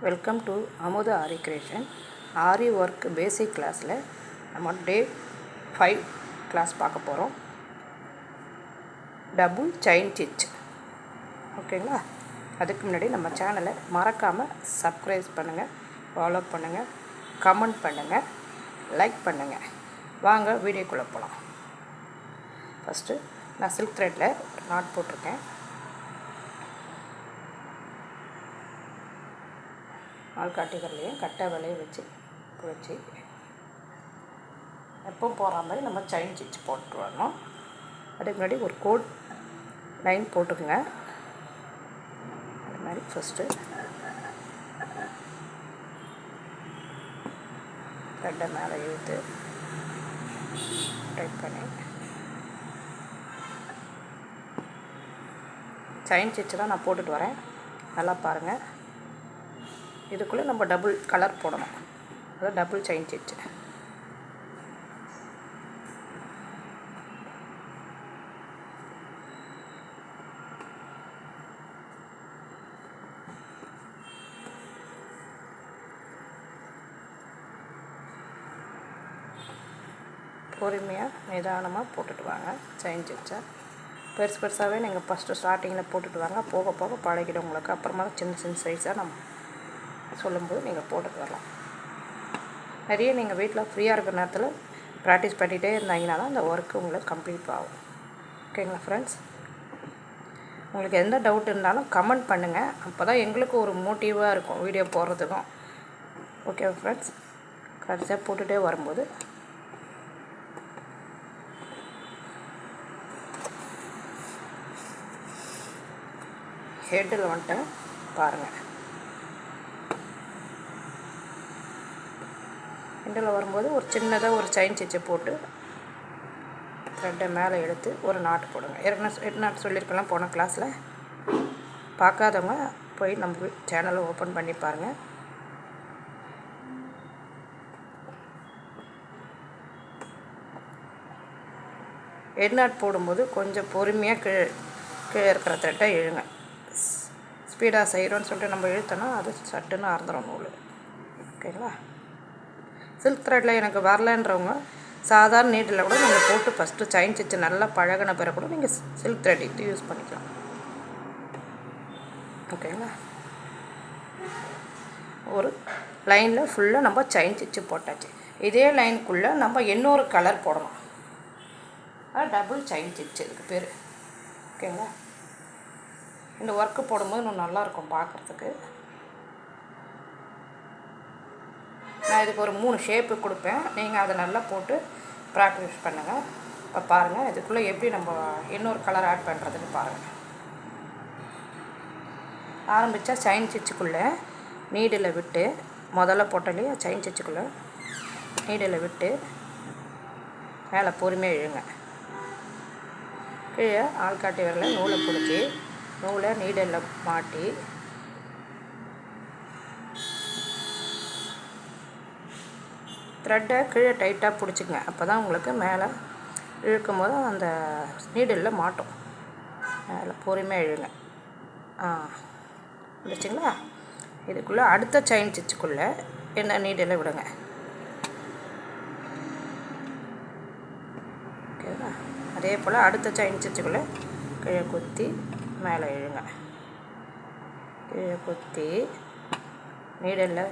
Welcome to அமுத ஆரி creation. ஆரி work பேசிக் கிளாஸில் நம்ம டே 5 கிளாஸ் பார்க்க போகிறோம். Double chain stitch. ஓகேங்களா? அதுக்கு முன்னாடி நம்ம சேனலை மறக்காமல் சப்ஸ்கிரைப் பண்ணுங்கள், ஃபாலோ பண்ணுங்கள், கமெண்ட் பண்ணுங்கள், லைக் பண்ணுங்கள். வாங்க வீடியோக்குள்ளே போகலாம். ஃபஸ்ட்டு நான் சில்க் த்ரெட்டில் நாட் போட்டிருக்கேன். ஆள்காட்டி வரலையும் கட்டை விலையை வச்சு எப்போ போகிற மாதிரி நம்ம செயின் ஸ்டிச் போட்டு வரணும். அதுக்கு முன்னாடி ஒரு கோட் லைன் போட்டுக்குங்க. அது மாதிரி ஃபஸ்ட்டு த்ரெட்டை மேலே இழுத்து டைட் பண்ணி செயின் ஸ்டிச் தான் நான் போட்டுட்டு வரேன். நல்லா பாருங்கள். இதுக்குள்ளே நம்ம டபுள் கலர் போடணும். அதாவது டபுள் செயின் ஸ்டிச். பொறுமையாக நிதானமாக போட்டுட்டு வாங்க செயின் ஸ்டிச்சை. பெருசு பெருசாகவே நீங்கள் ஃபஸ்ட்டு ஸ்டார்டிங்கில் போட்டுட்டு வாங்க. போக போக பழகிடும் உங்களுக்கு. அப்புறமா சின்ன சின்ன சைஸாக நம்ம சொல்லும்போது நீங்கள் போட்டுட்டு வரலாம். நிறைய நீங்கள் வீட்டில் ஃப்ரீயாக இருக்கிற நேரத்தில் ப்ராக்டிஸ் பண்ணிகிட்டே இருந்தாங்கன்னா தான் அந்த ஒர்க்கு உங்களுக்கு கம்ப்ளீட் ஆகும். ஓகேங்களா ஃப்ரெண்ட்ஸ்? உங்களுக்கு எந்த டவுட் இருந்தாலும் கமெண்ட் பண்ணுங்கள். அப்போ தான் எங்களுக்கு ஒரு மோட்டிவாக இருக்கும் வீடியோ போடுறதுக்கும். Okay friends? கடைசியாக போட்டுகிட்டே வரும்போது ஹெட்டில் வந்துட்டு பாருங்கள். ஹெட்டில் வரும்போது ஒரு சின்னதாக ஒரு செயின் ஸ்டிச்சை போட்டு த்ரெட்டை மேலே எடுத்து ஒரு நாட்டு போடுங்க. எட்டு நாட்டு சொல்லியிருக்கலாம் போன கிளாஸில். பார்க்காதவங்க போய் நம்ம சேனலை ஓப்பன் பண்ணி பாருங்கள். ஹெட் நாட் போடும்போது கொஞ்சம் பொறுமையாக கீழே இருக்கிற த்ரெட்டை இழுங்க. ஸ்பீடாக செய்கிறோன்னு சொல்லிட்டு நம்ம இழுத்தோன்னா அது சட்டுன்னு அறந்துடும் நூல். ஓகேங்களா? சில்க் த்ரெட்டில் எனக்கு வரலன்றவங்க சாதாரண நீட்டில் கூட நீங்கள் போட்டு ஃபஸ்ட்டு செயின் ஸ்டிச் நல்லா பழகின பிறகு கூட நீங்கள் சில்க் த்ரெட் இது யூஸ் பண்ணிக்கலாம். ஓகேங்களா? ஒரு லைனில் ஃபுல்லாக நம்ம செயின் ஸ்டிச் போட்டாச்சு. இதே லைனுக்குள்ளே நம்ம இன்னொரு கலர் போடணும். டபுள் செயின் ஸ்டிச் இதுக்கு பேர். ஓகேங்களா? இந்த ஒர்க்கு போடும்போது இன்னும் நல்லாயிருக்கும் பார்க்குறதுக்கு. நான் இதுக்கு ஒரு 3 ஷேப்பு கொடுப்பேன். நீங்கள் அதை நல்லா போட்டு ப்ராக்டிஸ் பண்ணுங்கள். இப்போ பாருங்கள் இதுக்குள்ளே எப்படி நம்ம இன்னொரு கலர் ஆட் பண்ணுறதுன்னு பாருங்கள். ஆரம்பித்தா செயின் ஸ்டிச்சுக்குள்ளே நீடில் விட்டு முதல்ல போட்டாலே செயின் ஸ்டிச்சுக்குள்ளே நீடில் விட்டு மேலே பொறுமையாக இழுங்க. கீழே ஆள்காட்டி வரல நூலை பிடிச்சி நூலை நீடில் மாட்டி த்ரெட்டை கீழே டைட்டாக பிடிச்சிங்க. அப்போ தான் உங்களுக்கு மேலே இழுக்கும் போது அந்த நீடில் மாட்டும். மேலே பொறுமையாக இழுங்க. வந்துச்சுங்களா? இதுக்குள்ளே அடுத்த செயின் ஸ்டிச்சுக்குள்ளே என்ன நீடில் விடுங்க. ஓகேங்களா? அதே போல் அடுத்த செயின் ஸ்டிச்சுக்குள்ளே கீழே குத்தி மேலே இழுங்க. கீழே குத்தி நீடில்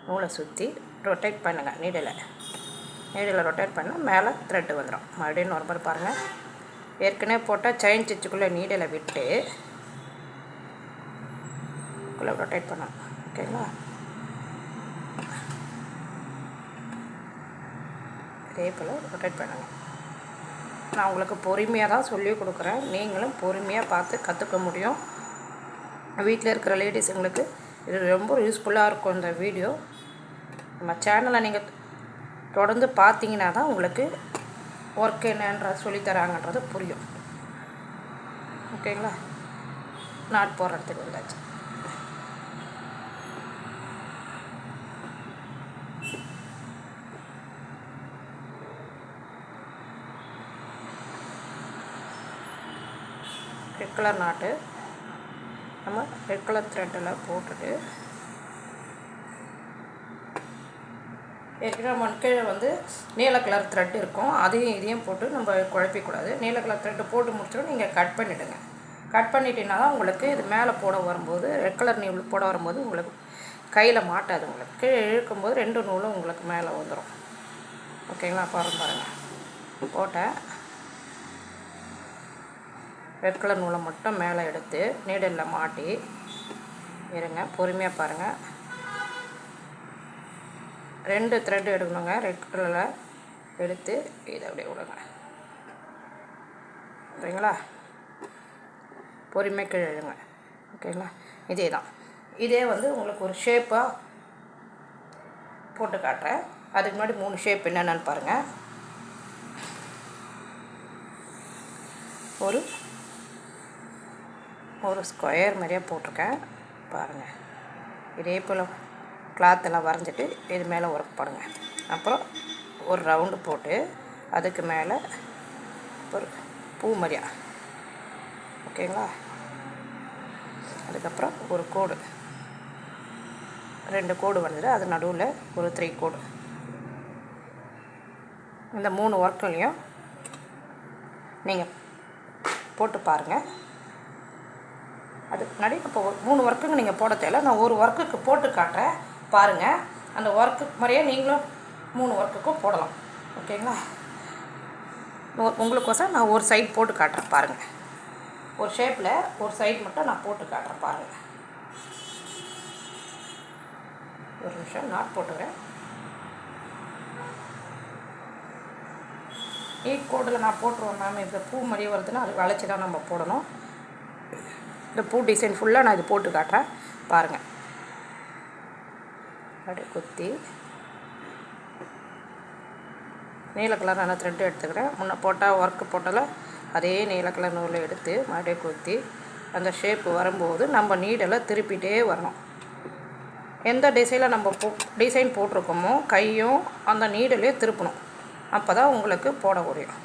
நூலை சுற்றி ரொட்டேட் பண்ணுங்கள். நீடில் ரொட்டேட் பண்ணால் மேலே த்ரெட்டு வந்துடும். மறுபடியும் ஒரு முறை பாருங்கள். ஏற்கனவே போட்டால் செயின் ஸ்டிச்சுக்குள்ளே நீடில் விட்டு குள்ளே ரொட்டேட் பண்ணணும். ஓகேங்களா? அதே போல் ரொட்டேட் பண்ணுங்கள். நான் உங்களுக்கு பொறுமையாக தான் சொல்லி கொடுக்குறேன். நீங்களும் பொறுமையாக பார்த்து கற்றுக்க முடியும். வீட்டில் இருக்கிற லேடிஸுங்களுக்கு இது ரொம்ப யூஸ்ஃபுல்லாக இருக்கும். இந்த வீடியோ நம்ம சேனலை நீங்கள் தொடர்ந்து பார்த்தீங்கன்னா தான் உங்களுக்கு ஒர்க் என்னன்ற சொல்லித்தராங்கன்றது புரியும். ஓகேங்களா? நாட் போடுற இடத்துக்கு வந்தாச்சு. ரெட் கலர் நாட்டு நம்ம ரெட் கலர் த்ரெட்டில் போட்டுட்டு ஏற்கனவே நம்ம கீழே வந்து நீல கலர் த்ரெட் இருக்கும், அதையும் இதையும் போட்டு நம்ம குழப்பிக்கூடாது. நீல கலர் த்ரெட்டு போட்டு முடிச்சோம் நீங்கள் கட் பண்ணிவிடுங்க. கட் பண்ணிட்டீங்கன்னா தான் உங்களுக்கு இது மேலே போட வரும்போது ரெட் கலர் நூல் போட வரும்போது உங்களுக்கு கையில் மாட்டாது. உங்களுக்கு கீழே இழுக்கும்போது 2 நூலும் உங்களுக்கு மேலே வந்துடும். ஓகேங்களா? பாருங்கள் போட்டேன். ரெட் கலர் நூலை மட்டும் மேலே எடுத்து நீடலில் மாட்டி இருங்க. பொறுமையாக பாருங்கள். 2 த்ரெட் எடுக்கணுங்க. ரெட் கலரில் எடுத்து இதை அப்படியே விடுங்க. ஓகேங்களா? பொறுமையாக கீழே இழுங்க. ஓகேங்களா? இதே தான். இதே வந்து உங்களுக்கு ஒரு ஷேப்பாக போட்டு காட்டுறேன். அதுக்கு முன்னாடி 3 ஷேப் என்னென்னு பாருங்கள். ஒரு ஸ்கொயர் மாதிரியே போட்டிருக்கேன் பாருங்கள். இதே போல் கிளாத்தெல்லாம் வரைஞ்சிட்டு இது மேலே ஒர்க் பண்ணுங்க. அப்புறம் ஒரு ரவுண்டு போட்டு அதுக்கு மேலே ஒரு பூ மாதிரியா. ஓகேங்களா? அதுக்கப்புறம் ஒரு கோடு, 2 கோடு வந்தது. அது நடுவில் ஒரு 3 கோடு. இந்த 3 ஒர்க்குலையும் நீங்கள் போட்டு பாருங்கள். அதுக்கு முன்னாடி இப்போ 3 ஒர்க்குங்க நீங்கள் போட தேவை. நான் ஒரு ஒர்க்குக்கு போட்டு காட்டுறேன் பாருங்கள். அந்த ஒர்க்கு மாதிரியே நீங்களும் 3 ஒர்க்குக்கும் போடலாம். ஓகேங்களா? உங்களுக்கோசம் நான் ஒரு சைடு போட்டு காட்டுறேன் பாருங்கள். ஒரு ஷேப்பில் ஒரு சைடு மட்டும் நான் போட்டு காட்டுறேன் பாருங்கள். ஒரு நிமிஷம் நாட் போட்டுக்கிறேன். கோடில் நான் போட்டுருவேன் மேம். இந்த பூ மாதிரியே வருதுன்னா அது வளைச்சி தான் நம்ம போடணும். இந்த பூ டிசைன் ஃபுல்லாக நான் இது போட்டு காட்டுறேன் பாருங்கள். அப்படியே குத்தி நீல கலரான த்ரெட்டு எடுத்துக்கிறேன். முன்னே போட்டால் ஒர்க்கு போட்டால் அதே நீல கலர் நூலை எடுத்து மறுபடியும் குத்தி அந்த ஷேப்பு வரும்போது நம்ம நீடலை திருப்பிகிட்டே வரணும். எந்த டிசைனில் நம்ம டிசைன் போட்டிருக்கோமோ கையும் அந்த நீடலே திருப்பணும். அப்போ தான் உங்களுக்கு போட முடியும்.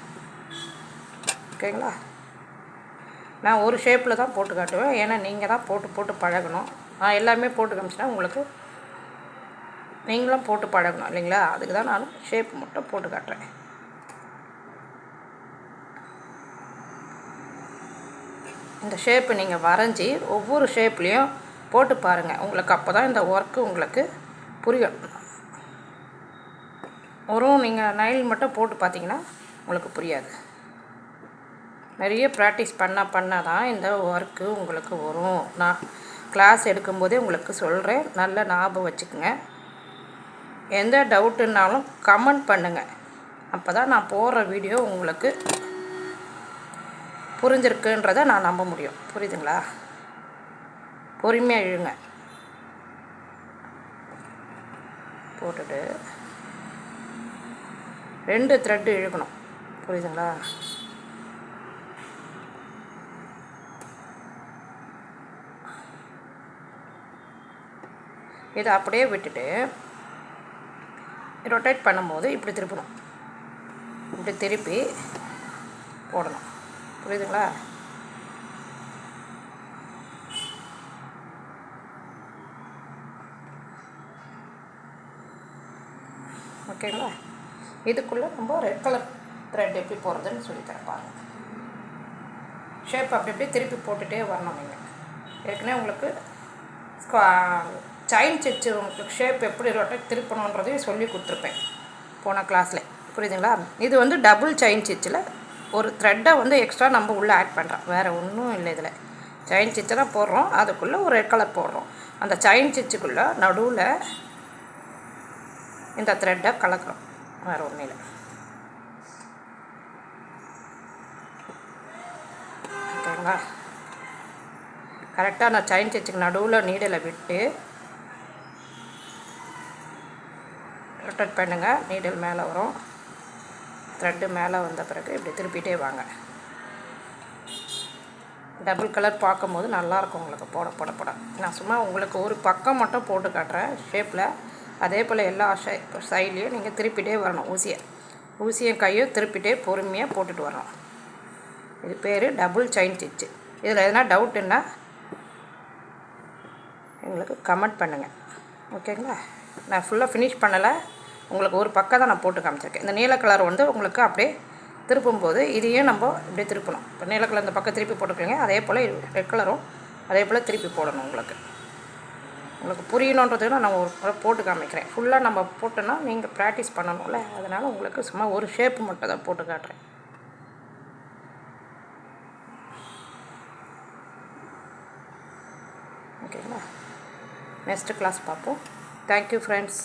ஓகேங்களா? நான் ஒரு ஷேப்பில் தான் போட்டு காட்டுவேன். ஏன்னா நீங்கள் தான் போட்டு பழகணும். நான் எல்லாமே போட்டு காமிச்சினா உங்களுக்கு நீங்களும் போட்டு பழகணும் இல்லைங்களா? அதுக்கு தான் நான் ஷேப் மட்டும் போட்டு காட்டுறேன். இந்த ஷேப்பு நீங்கள் வரைஞ்சி ஒவ்வொரு ஷேப்லேயும் போட்டு பாருங்கள். உங்களுக்கு அப்போ தான் இந்த ஒர்க்கு உங்களுக்கு புரியும். நீங்கள் நைல் மட்டும் போட்டு பார்த்தீங்கன்னா உங்களுக்கு புரியாது. நிறைய ப்ராக்டிஸ் பண்ண தான் இந்த ஒர்க்கு உங்களுக்கு வரும். நான் கிளாஸ் எடுக்கும்போதே உங்களுக்கு சொல்கிறேன். நல்ல ஞாபகம் வச்சுக்கோங்க. எந்த டவுட்டுன்னாலும் கமெண்ட் பண்ணுங்கள். அப்போ தான் நான் போடுற வீடியோ உங்களுக்கு புரிஞ்சிருக்குன்றதை நான் நம்ப முடியும். புரியுதுங்களா? பொறுமையாக இழுங்க. போட்டுட்டு 2 த்ரெட்டு இழுக்கணும். புரியுதுங்களா? இதை அப்படியே விட்டுட்டு ரொட்டேட் பண்ணும்போது இப்படி திருப்பணும். இப்படி திருப்பி போடணும். புரியுதுங்களா? ஓகேங்களா? இதுக்குள்ளே நம்ம ரெட் கலர் த்ரெட் எப்படி போடுறதுன்னு சொல்லித்தரேன் பாருங்கள். ஷேப் அப்படி அப்படியே திருப்பி போட்டுகிட்டே வரணும். நீங்கள் ஏற்கனவே உங்களுக்கு செயின் ஸ்டிச்சு உங்களுக்கு ஷேப் எப்படி ரொட்டேட் திருப்பணுன்றதையும் சொல்லி கொடுத்துருப்பேன் போன கிளாஸில். புரியுதுங்களா? இது வந்து டபுள் செயின் ஸ்டிச்சில் ஒரு த்ரெட்டை வந்து எக்ஸ்ட்ரா நம்ம உள்ளே ஆட் பண்ணுறோம். வேறு ஒன்றும் இல்லை. இதில் செயின் ஸ்டிச்சு தான் போடுறோம். அதுக்குள்ளே ஒரு ரெட் கலர் போடுறோம். அந்த செயின் ஸ்டிச்சுக்குள்ளே நடுவில் இந்த த்ரெட்டை கலக்கிறோம். வேறு ஒன்றும் இல்லை. ஓகேங்களா? கரெக்டாக நான் செயின் ஸ்டிச்சுக்கு நடுவில் நீடலை விட்டு ரொட்டேட் பண்ணுங்கள். நீடல் மேலே வரும். த்ரெட்டு மேலே வந்த பிறகு இப்படி திருப்பிகிட்டே வாங்க. டபுள் கலர் பார்க்கும்போது நல்லாயிருக்கும் உங்களுக்கு போட. நான் சும்மா உங்களுக்கு ஒரு பக்கம் மட்டும் போட்டு காட்டுறேன் ஷேப்பில். அதே போல் எல்லா சைட்லேயும் நீங்கள் திருப்பிகிட்டே வரணும். ஊசியும் கையும் திருப்பிகிட்டே பொறுமையாக போட்டுட்டு வரணும். இது பேர் டபுள் செயின் ஸ்டிச்சு. இதில் எதனா டவுட்டுன்னா எங்களுக்கு கமெண்ட் பண்ணுங்கள். ஓகேங்களா? நான் ஃபுல்லாக ஃபினிஷ் பண்ணலை. உங்களுக்கு ஒரு பக்கம் தான் நான் போட்டு காமிச்சிருக்கேன். இந்த நீல கலர் வந்து உங்களுக்கு அப்படியே திருப்பும்போது இதையும் நம்ம இப்படியே திருப்பணும். இப்போ நீல கலர் இந்த பக்கம் திருப்பி போட்டுக்கோங்க. அதே போல் ரெட் கலரும் அதே போல் திருப்பி போடணும். உங்களுக்கு புரியணுன்றதுக்கு நான் ஒரு முறை போட்டு காமிக்கிறேன். ஃபுல்லாக நம்ம போட்டோன்னா நீங்கள் ப்ராக்டிஸ் பண்ணணும்ல, அதனால் உங்களுக்கு சும்மா ஒரு ஷேப்பு மட்டும் தான் போட்டு காட்டுறேன். ஓகேங்களா? நெக்ஸ்ட்டு கிளாஸ் பார்ப்போம். Thank you friends.